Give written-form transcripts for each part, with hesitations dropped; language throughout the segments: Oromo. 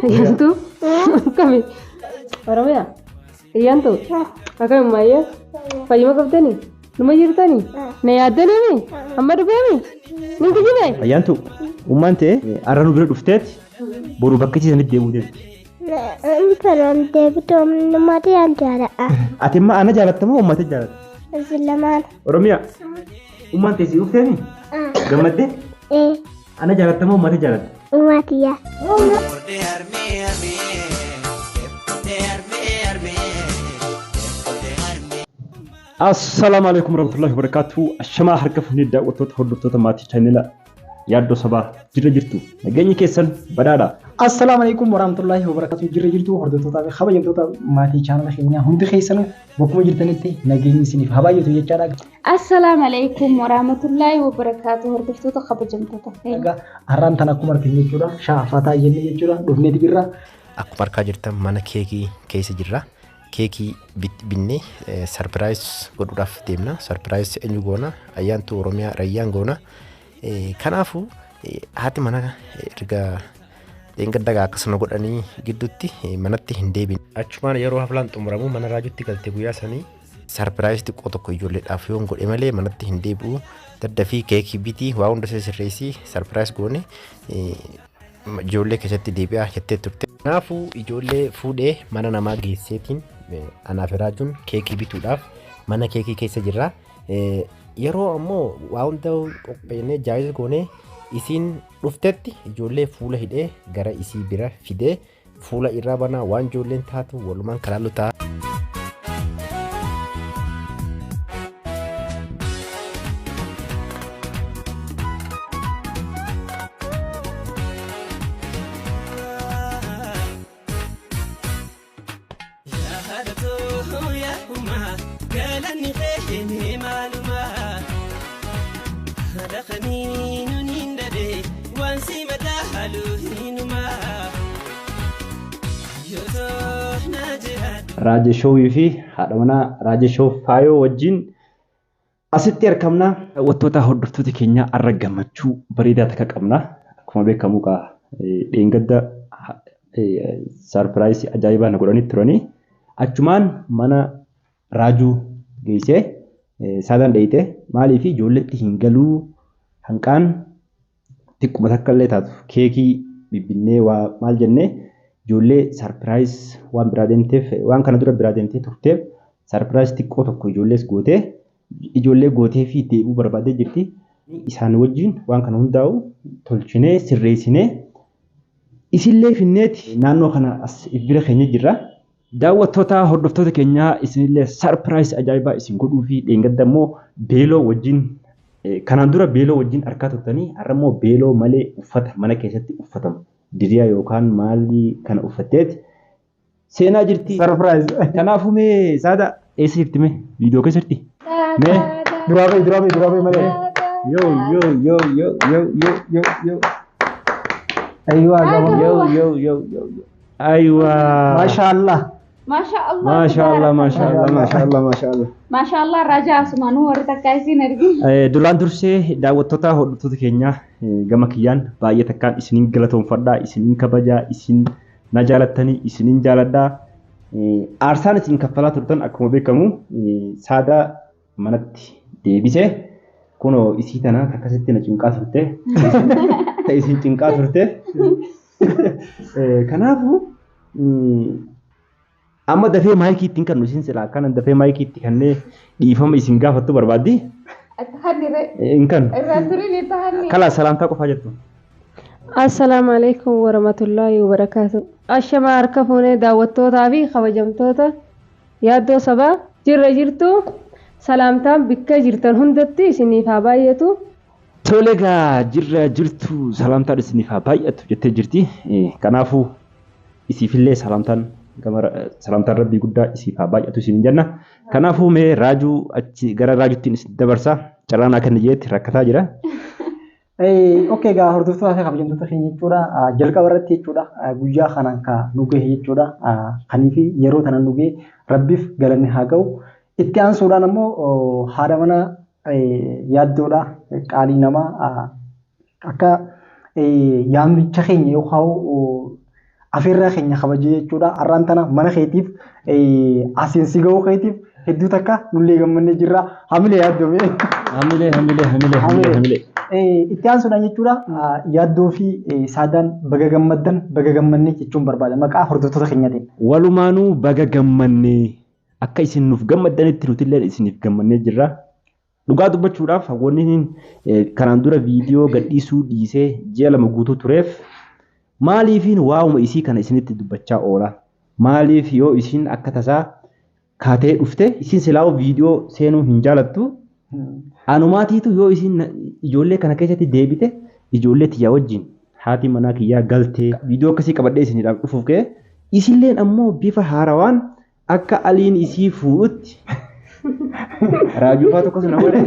Yantu, kami. Orang ya? Yantu. Akan Maya. Payung apa ni? Nama jirta ni? Nih ada ni? Amar bemi? Ninti gini? Yantu. Umante aranu berat uftet. Boru bakal sih sangat dia muda. Peran debitum mati antara. Ati ma ana jalat temu umate jalat. Selamat. Oromia. Umante si uftet ni? Gamat deh? Ana jalat temu umate jalat. Mati ya. Assalamualaikum warahmatullahi wabarakatuh. Ashama harkaf nidda watot hordoftoota maatii channela yaaddoo sabaa jirra jirtu nageenyi keessan badhaadha. Assalamualaikum warahmatullahi wabarakatuh. Jirra jirtu hordoftoota fi kabajamtoota maatii channela keenya hundi keessan bokkuma jirtanitti nageenyi isiniif habaayatu jechaadha. Assalamualaikum warahmatullahi wabarakatuh. Hordoftoota kabajamtoota keenya. Har'aan tan akkuma arginu jechuudha. Shaafataa jennee jechuudha. Dhufneeti jirra. Akkuma argaa jirtan mana keekii keessa jirra. Keekii binnee sarpiraayis godhuudhaaf deemna. Sarpiraayis eenyu goona? Ayyaantu Oromiyaa Rayyaan goona. Kanaafuu haati mana erga dheengaddagaa akkasuma godhanii gidduutti manatti hin deebine. Achumaan yeroo haflaan xumuramu mana raajuutti galte guyyaa sanii sarpiraayis xiqqoo tokko ijoolleedhaaf yoon godhe malee manatti hin deebi'u. Daddafii keekii bitii waa hunda sirreessii sarpiraayis goone ijoollee keessatti deebi'aa jettee turte. Kanaafuu ijoollee fuudhee mana namaa geesseetiin anaaf raajuun keekii bituudhaaf mana keekii keessa jirra. Yeroo ammoo waa hunda qopheennee jaayis goonee isiin dhuftetti ijoollee fuula hidhee gara isii bira fidee fuula irraa banaa waan ijoolleen taatu walumaan kalaallu ta'a. Raajeshowii fi haadha manaa Raajeshoo Faayoo wajjin asitti argamna. Wattoota hordoftoota keenya har'a gammachuu bareedaa takka qabna. Akkuma beekamu dheengadda sarpiraayisii ajaa'ibaa na godhanii turanii achumaan mana raajuu geessee saadaan dheeyite maaliif ijoolleetti hin galuu hanqaan xiqquma takka illee taatu keekii bibbinnee waa maal jennee ijoollee sarpiraayis waan biraa deemteef waan kana dura biraa deemtee turteef sarpiraayis xiqqoo tokko ijoollees gootee ijoollee gootee fi deebi'uu barbaadee jirti. Isaan wajjin waan kana hundaa'u tolchinee sirreessinee isinillee finneeti naannoo kana as bira keenya jirra. Daawwattoota hordoftoota keenyaa isinillee sarpiraayis ajaa'ibaa isin godhuu fi dheengadda immoo beeloo wajjin kanaan dura beeloo wajjin harkaa turtanii har'a immoo beeloo malee uffata mana keessatti uffatamu. Diriyaa yookaan maalii kana uffatteeti seenaa jirti. Sarpiraayis. Kanaafuu mee saada eessa jirti mee viidiyoo keessatti? Mee Duraa bee malee. Yo. Aywa gama. Yo. Aywa. Mashallah. Mashallah Raja Asmanu warra takka isin argi. Duraan dursee daawwattoota hordoftoota keenyaa gama kiyyaan baay'ee takkaan isiniin galatoomfadhaa, isiniin kabajaa, isin na jaalattanii, isiniin jaaladhaa. Aarsaan isin kaffalaa turtan akkuma beekamu saada manatti deebisee kunoo isii tana akkasitti na cinqaa turte. Ta isin cinqaa turte. Kanaafuu amma dafee maayikii ittiin kan isin silaa kanan dafee maayikii itti kannee dhiifama isin gaafattu barbaaddi. Inkan. Kala salaamtaa qofaa jettu. Assalamualaikum warahmatullahi wabarakatuh. Ashama harka fuunee daawwattootaa fi kabajamtoota yaaddoo sabaa jirra jirtu salaamtaan bakka jirtan hundatti isiniif haa baay'atu. Tole egaa jirra jirtu salaamtaan isiniif haa baay'atu jettee jirti. Kanaafuu isiifillee salaamtaan rabbii guddaa isiif haa baay'atu isin jenna. Kanaafuu mee raajuu achi gara raajuuttiin isin dabarsa carraan akka inni jeetti rakkataa jira. Oke gaa hordoftoota fi kabajamtoota keenya jechuudha. Jalqaba irratti jechuudha. Guyyaa kanaan ka nu gahe jechuudha. Kanii fi yeroo kana nu gahe rabbiif galanni haa ga'u. Itti aansuudhaan ammoo haadha mana yaaddoodha. Qaalii namaa akka yaamicha keenya yookaan afeerraa keenya kabajee jechuudha. Har'aan tana mana keetiif aseensi ga'uu keetiif hedduu takka nullee gammannee jirra. Hamilee yaaddoome. Hamilee. Itti aansuudhaan jechuudha yaaddoo fi saadaan baga gammaddan baga gammannee jechuun barbaada maqaa hordoftoota keenyaatiin. Walumaanuu baga gammannee akka isin nuuf gammaddanitti nutillee isiniif gammannee jirra. Dhugaa dubbachuudhaaf hawwanni kanaan dura viidiyoo gadhiisuu dhiisee ji'a 2 guutuu tureef maaliifiin waa'uma isii kana isinitti dubbachaa oola. Maaliif yoo isin akka tasaa kaatee dhufte isin silaa'u viidiyoo seenuu hin jaalattu. Anumaatiitu yoo isin ijoollee kana keessatti deebite ijoollee tiyyaa wajjin haati manaa kiyyaa galtee viidiyoo akkasii qabadhee isiniidhaaf dhufuuf ka'e isilleen ammoo bifa haarawaan akka aliin isii fuudhutti raajuu tokkos nama godhe.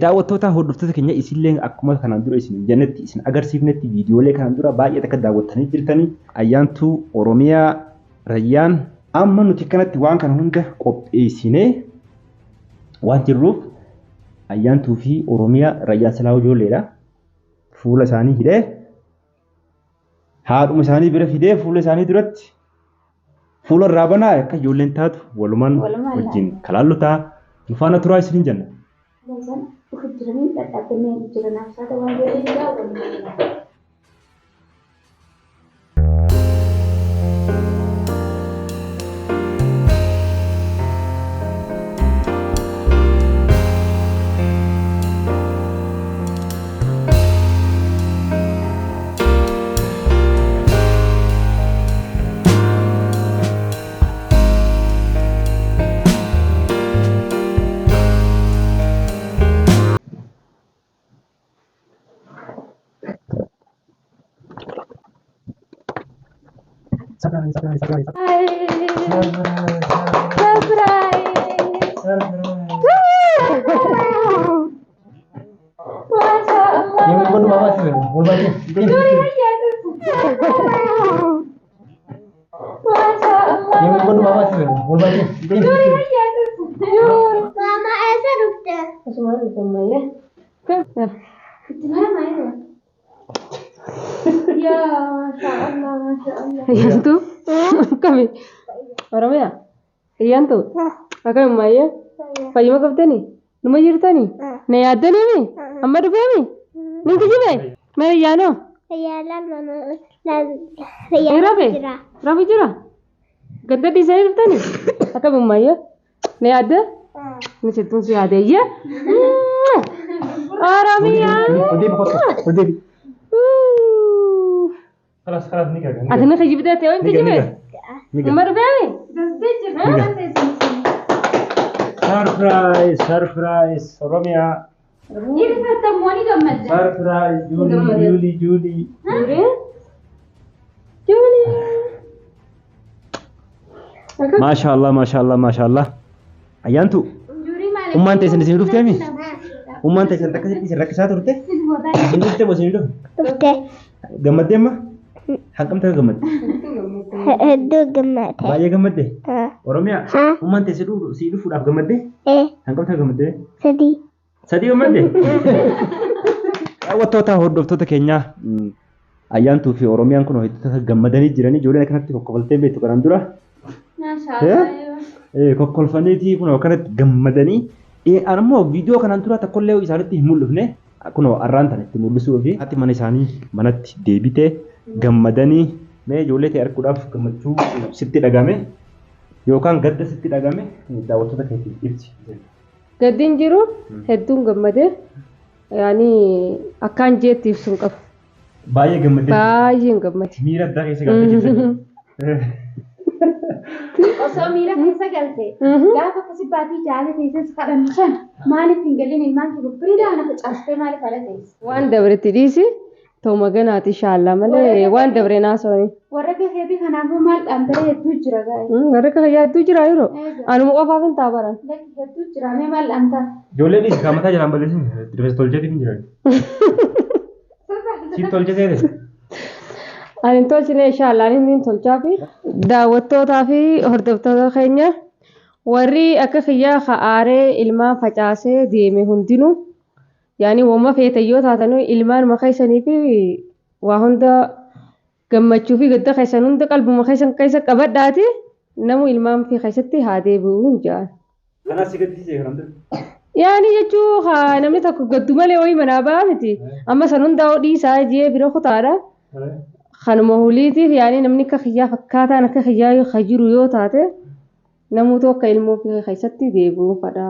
Daawwattoota hordoftoota keenya isilleen akkuma kanaan dura isin jennetti isin agarsiifnetti viidiyoolee kanaan dura baay'ee akka daawwattanii jirtanii ayyaantuu Oromiyaa Rayyaan amma nuti kanatti waan kana hunda qopheessinee waan jirruuf ayyaantuu fi Oromiyaa Rayyaan Silaa'uu ijoolleedha. Fuula isaanii hidhee haadhuma isaanii bira fidee fuula isaanii duratti fuula irraa banaa akka ijoolleen taatu walumaan wajjin kalaallotaa nu faana turaa isiniin jenna. Ayyaantuu kami Oromiyaa ayyaantuu akkam maayee fayyuma qabdanii numa jirtanii na yaaddanii amma dhufeemi ninki jibe mee ayyaanoo rafu jira gadda dhiisanii dhuftanii akkam maayee na yaadda ni sittuun si yaadeeyye Oromiyaa خلاص نيجا. أتنا خجي بدأت وين تجي بس؟ مر بيني. سرپرایز رومیا. ये करता मोनी का मत. سرپرایز جولی. जूली. माशाअल्लाह. अय्यांतु. उम्मान तेरे से रुकते हैं मी. उम्मान तेरे से तक से रखसा तो रुकते. रुकते बस नहीं रुकते. गम्मत दे माँ. Hakam tak gamat? Hedduu gammade. Baay'ee gammadde? Oromiyaa? Ummaan teessee si dhufuudhaaf gammadde? Hakam tak gammadde? Sadii gammadde? Daawwattoota hordoftoota keenyaa ayyaantuu fi Oromiyaan kun hojjettoota gammadanii jiranii ijoolleen akkanatti kokkolfamtee beektu kanaan dura. Kokkolfaniitii kun akkanatti gammadanii ammoo viidiyoo kanaan dura tokkollee isaanitti hin mul'ifne kunoo arraan tan itti mul'isuu fi haati mana isaanii manatti deebitee gammadanii mee ijoollee ta'e arguudhaaf gammachuu sitti dhagame yookaan gadda sitti dhagame daawwattoota keetiif ibsi. Gaddiin jiru hedduun gammadee yaani akkaan jeetti ibsuun qabu. Baay'ee gammadee. Baay'een gammade. Miira addaa keessa galtee jirti. Osoo miira keessa galte gaafa akkasii baatii jaalala teessas kadhannu sana maaliif hin galin ilmaan jiru biriidhaan akka caastee maaliif ala teessu. Waan dabretti dhiisi ta'u maganaati inshallah malee waan dabree naasoni. Warra keetii kanaafuu maal dhaamtee hedduu jira gaa'e. Warra kan yaaddu jira yeroo anuma qofaaf hin taabaran. Lakki hedduu jira mee maal dhaamta? Ijoolleen is kaamataa jiraan balleessin rifeensa tolcheetiin hin jiran. Si tolcheetii. Ani tolchine inshallah inni tolchaa fi daawwattootaa fi hordoftoota keenya warri akka kiyyaa ka'aaree ilmaan facaasee deeme hundinuu yaani wamma feetayyoo taatanuu ilmaan makaa isanii fi waa hunda gammachuu fi gadda keessan hunda qalbuma keessan keessa qabadhaati namu ilmaan fi keessatti haa deebi'uu hin jaan. Kanaaf si gaddisiisee kan amtaa. Yaani jechuu namni tokko gaddu malee wayii manaa ba'a miti amma san hundaa dhiisaa jee bira kutaadha. Kanuma huliitiif yaani namni akka kiyyaa fakkaataan akka kiyyaa kan jiru yoo taate namuu tokko ilmoo fi keessatti deebi'uu fadha.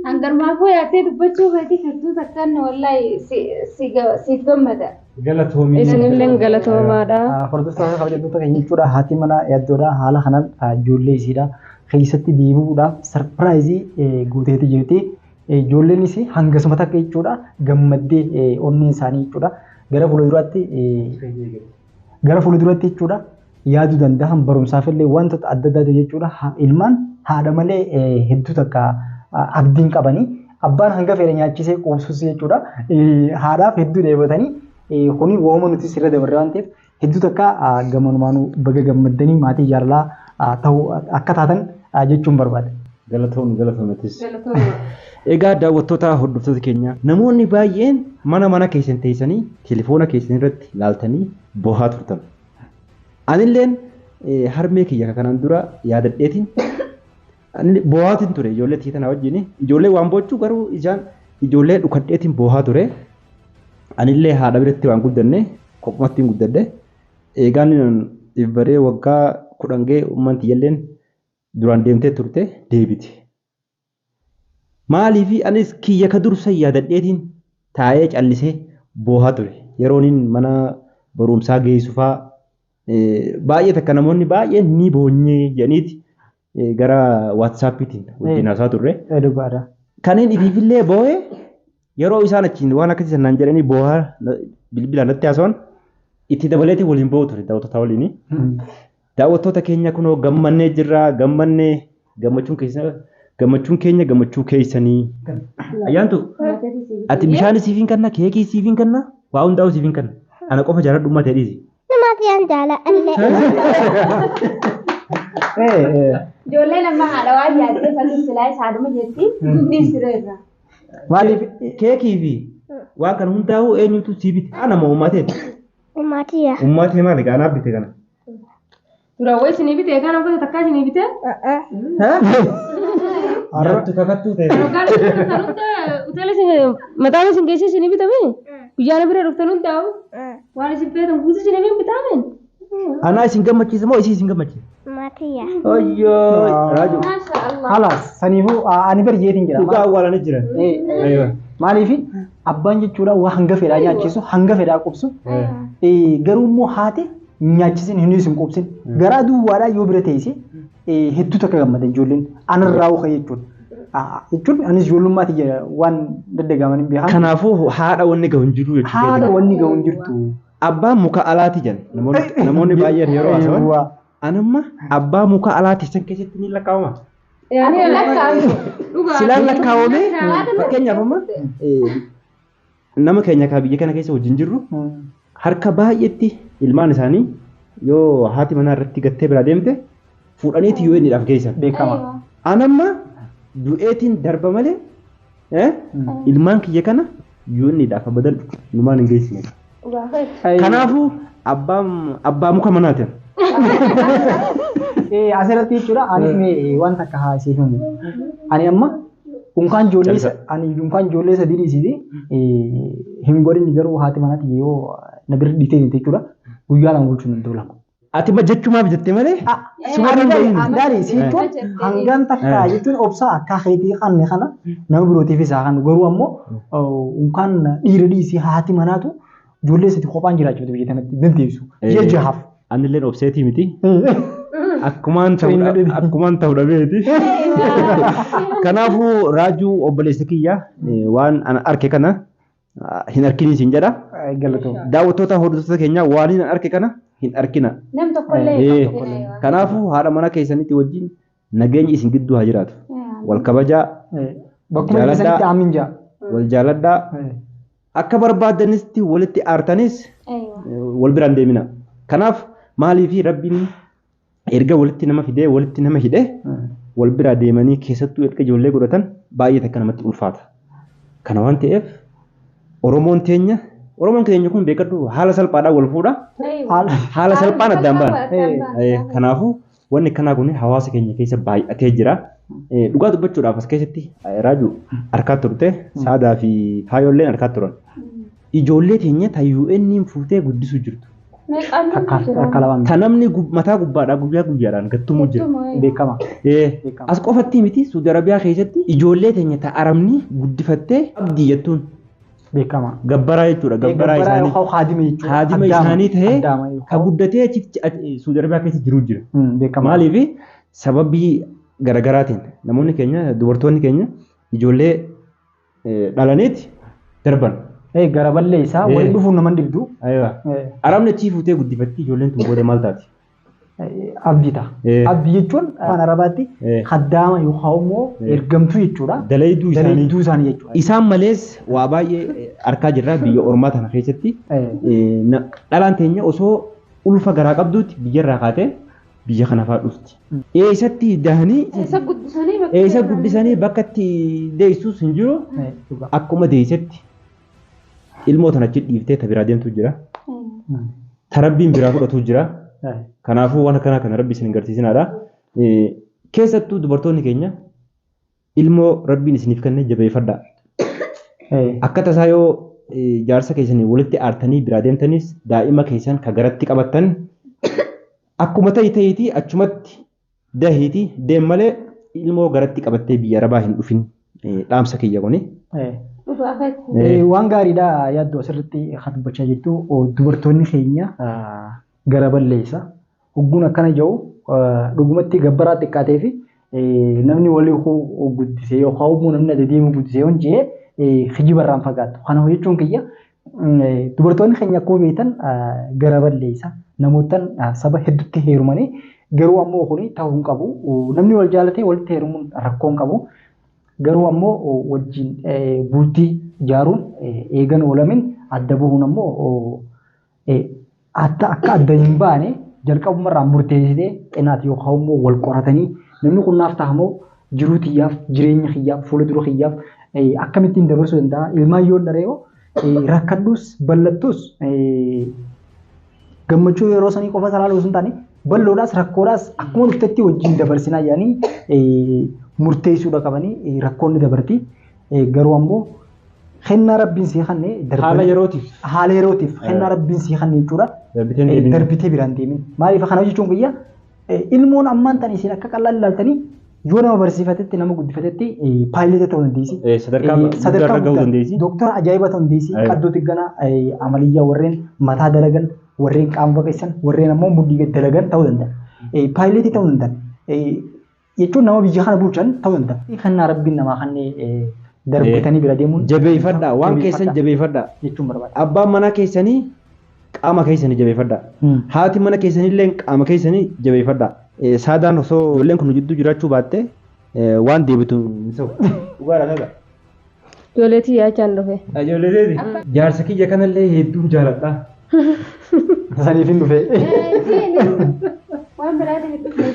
Hangarmaafuu yaaddee dubbachuu feetii hedduu takkaan wallahi siif gammada. Galatoomii. Isinillee galatoomaadha. Hordoftoota kabajamtoota keenya jechuudha haati mana yaaddoodha haala kanaan ijoollee isiidha keessatti deebi'uudhaaf sarpiraayizii gooteeti jirti. Ijoolleenis hangasuma takka jechuudha gammaddee onneen isaanii jechuudha gara fuulduraatti jechuudha yaaduu danda'an barumsaaf illee wantoota adda addaa jechuudha ilmaan haadha malee hedduu takka abdiin qabanii abbaan hanga fedhe nyaachisee quubsus jechuudha haadhaaf hedduu dheebatanii kuni wooma nuti sirra dabarre waan ta'eef hedduu takka gamanumaanuu baga gammaddanii maatii jaalalaa ta'uu akka taatan jechuun barbaada. Galatoomatis. Egaa daawwattoota hordoftoota keenya namoonni baay'een mana keessan teessanii telefoona keessan irratti ilaaltanii bohaa turtan. Anilleen harmee kiyya kanaan dura yaadadheetiin bohaatiin ture ijoollee tiitanaa wajjin ijoollee waan bochuu garuu ijaan ijoollee dhukadheetiin bohaa ture. Anillee haadha biratti waan guddanne kophumatti hin guddadde eegaan baree waggaa 10 ga'e uummanni tiyyalleen duraan deemtee turte deebiti. Maaliif anis kiyya ka dursa yaadadheetiin taa'ee callisee bohaa ture. Yeroon mana barumsaa geessufaa baay'ee takka namoonni baay'een ni boonyee jedhaniiti gara waatsaappiitiin wajjin haasaa turre. Kaniin ifiifillee boo'ee yeroo isaan achiin waan akkasii sanaan jedhanii bohaa bilbilaan natti haasawan itti dabaleetii waliin boo'u ture daawwattoota waliin. Daawwattoota keenya kunoo gammannee jirra gammannee gammachuun keenya gammachuu keessanii. Ayyaantu ati bishaan siif hin kenna keekii siif hin kenna waa hundaa'u siif hin kenna ana qofa jaaladhu ummatee dhiisi. Namatti aan jaaladha. Ijoolleen amma haadha waan yaaddee fakkiin silaa isaadhuma jetti dhiisiree irraa. Maaliif keekii fi waan kana hundaa'u eenyutu sii bite ana moo ummateeti? Ummatiya. Ummatee maali gaanaaf bite kana? Durawwee isinii bitee kan uffata takkaa isinii bitee? Arrabtu kakattuu ta'e. Hoteela mataan isin geessee isinii bitame? Guyyaa na bira dhuftan hundaa'u? Waan isin feetan guutuu isinii hin bitame? Anaa isin gammachiisa moo isii isin gammachiisa? Ummatiya. Ayyoo. Raaju. Halas saniifuu ani barjeetiin jira. Dhugaa awwaalanii jiran. Maaliif abbaan jechuudha waa hanga fedhaa nyaachisu hanga fedhaa qubsu garuu immoo haati nyaachisin hin isin qubsin garaa duwwaadhaa yoo bira teessee hedduu takka gammadan ijoolleen anarraa uka jechuudha. Jechuun anis ijoollummaatti waan daddagaman hin beekamu. Kanaafuu haadha wanni gahu hin jiru jechuudha. Haadha wanni gahu hin jirtu. Abbaan muka alaati jedhan namoonni baay'een yeroo haasawan anamma abbaa muka alaati san keessatti ni lakkaa'ama. Silaan lakkaa'ame fakkeenyaaf amma nama keenya kaa biyya kana keessa wajjin jirru harka baay'eetti ilmaan isaanii yoo haati manaa irratti gattee biraa deemte fuudhaniiti yoo inni dhaaf geessan. Beekama. Anamma du'eetiin darba malee ilmaan kiyya kana yoo inni dhaaf abadan numaan hin geessine. Kanaafuu abbaa muka manaati. Asirratti jechuudha anis wanta akka haasee himu. Ani amma dunkaan ijoollee sadii dhiisiti hin godhin garuu haati manaatti yoo na bira dhiitee jechuudha guyyaa lama bulchuun hin tolama. Ati jechumaaf jettee malee? Daari jechuun hangaan takka jechuun obsaa akka keetii kanne kana nama birootiif isaa kan garuu ammoo dunkaan dhiira dhiisii haati manaatu ijoollee sadii kophaan jiraachuu biyya kanatti dandeessu. Jejjahaaf. Anilleen obseetii miti. akkumaan ta'uu dhabeeti. Kanaafuu raajuu obboleessa kiyya waan ana arke kana hin arkiniis hin jedha. Daawwattoota hordoftoota keenya waan hin arke kana hin arkina. Nam tokkollee. Kanaafuu haadha mana keessanitti wajjin nageenyi isin gidduu haa jiraatu. Wal kabajaa. Bakkuma keessanitti aamin jaa. Wal jaaladhaa. Akka barbaadanitti walitti aartanis wal biraan deemina. Kanaaf maaliif rabbiin erga walitti nama fidee walitti nama hidhee wal biraa deemanii keessattuu erga ijoollee godhatan baay'ee takka namatti ulfaata. Kana waan ta'eef Oromoon keenya kun beekadhu haala salphaadhaan wal fuudha. Haala salphaan addaan baana. Kanaafuu wanni akkanaa kun hawaasa keenya keessa baay'atee jira. Dhugaa dubbachuudhaaf as keessatti raajuu harkaa turte saadaa fi faayolleen harkaa turan. Ijoollee keenya tayyuu inni fuutee guddisuu jirtu. Kan namni mataa gubbaadhaa guyyaa guyyaadhaan gattumuu jira. Beekama. As qofatti miti Suudi Arabiyaa keessatti ijoollee keenya ta'aramni guddifattee abdii jettuun. Beekama. Gabbaraa jechuudha. Gabbaraa isaanii. Haadima isaanii ta'ee kan guddatee Suudi Arabiyaa keessa jiruu jira. Beekama. Maaliif sababii garaagaraatiin namoonni keenya dubartoonni keenya ijoollee dhalaniiti darban. Gara ballee isaa waliin dhufuun nama dibdu. Aramni achii fuutee guddifatti ijoolleen tun booda maal taati? Abdiidha. Abdii jechuun afaan Arabaatti haddaama yookaan immoo ergamtuu jechuudha. Dalayduu isaanii jechuudha. Isaan malees waa baay'ee argaa jirra biyya ormaa tana keessatti. Dhalaan teenya osoo ulfa garaa qabduutti biyyarraa kaatee biyya kana fa'aa dhufti. Eessatti dahanii eessa guddisanii bakka itti deessuus hin jiru akkuma deessetti ilmoo tanachi dhiiftee ta biraa deemtu jira. Tarabbiin biraa fudhatu jira. Kanaafuu waan akkanaa kana rabbi isin agarsiisinaadha. Keessattuu dubartoonni keenya ilmoo rabbiin isiniif kenne jabeeffadhaa. Akka tasaa yoo jaarsa keessanii walitti aartanii biraa deemtanis daa'ima keessan ka garatti qabattan akkuma ta'iti achumatti dahiiti deem malee ilmoo garatti qabattee biyya arabaa hin dhufin dhaamsa kiyya kuni. Waan gaariidha yaaddoo asirratti kan dubbachaa jirtu dubartoonni keenya gara balleessa hogguun akkana jiru dhugumatti gabbaraa xiqqaatee fi namni walii guddisee yookaan immoo namni adeemu guddisee yoo jee hijibarraan fagaatu. Kana jechuun kiyya dubartoonni keenya akkuma beektan gara balleessa namootaan saba hedduutti heerumanii garuu ammoo kuni ta'uu hin qabu. Namni wal jaalatee walitti heerumuun rakkoo hin qabu. Garuu ammoo wajjin bultii ijaaruun eegan oolamin adda bahuun ammoo akka adda hin baane jalqabumarraa murteessitee qinaati yookaan immoo wal qoratanii namni kun naaf taa'amoo jiruu xiyyaaf jireenya xiyyaaf fuula dura xiyyaaf akkamittiin dabarsuu danda'a ilmaan yoo dhareeyoo rakkadduus ballattuus gammachuu yeroo sanii qofa salaaluu sun taane balloodhaas rakkoodhaas akkuma dhuftetti wajjin dabarsinaa jedhanii murteessuudha qabanii rakkoonni dabarti garuu ammoo kennaa rabbiin sii kannee haala yerootiif kennaa rabbiin sii kannee jechuudha darbitee biraan deemin maaliif kana jechuun guyyaa ilmoon ammaan tan isin akka qal'aan ilaaltanii yoo nama barsiifatetti nama guddifatetti paayilota ta'uu dandeessi sadarkaa gahuu dandeessi doktara ajaa'iba ta'uu dandeessi qaddoo xiqqana amaliyyaa warreen mataa dalagan warreen qaama baqessan warreen ammoo mudhii dalagan ta'uu danda'a paayilotii ta'uu danda'a jechuun nama biyya kana bulchan ta'uu danda'a. Kennaa rabbiin namaa kanneen darbitanii bira deemuun. Jabeeffadhaa waan keessan jabeeffadhaa jechuun barbaada. Abbaan manaa keessanii qaama keessanii jabeeffadhaa. Haati mana keessanillee qaama keessanii jabeeffadhaa. Saadaan osoo ijoolleen kun jidduu jiraachuu baatte waan deebitu hin ta'u. Dhugaadha ta'a. Ijoolleetii yaachaan dhufe. Ijoolleetii jaarsa kiyya kanallee hedduun jaaladha. Saniif hin dhufe. Waan biraati hin dhufne.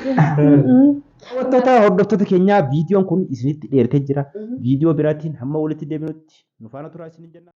Hordoftoota keenyaa viidiyoon kun isinitti dheeratee jira. Viidiyoo biraatiin hamma walitti deebinutti nu faana turaa isiniin jenna.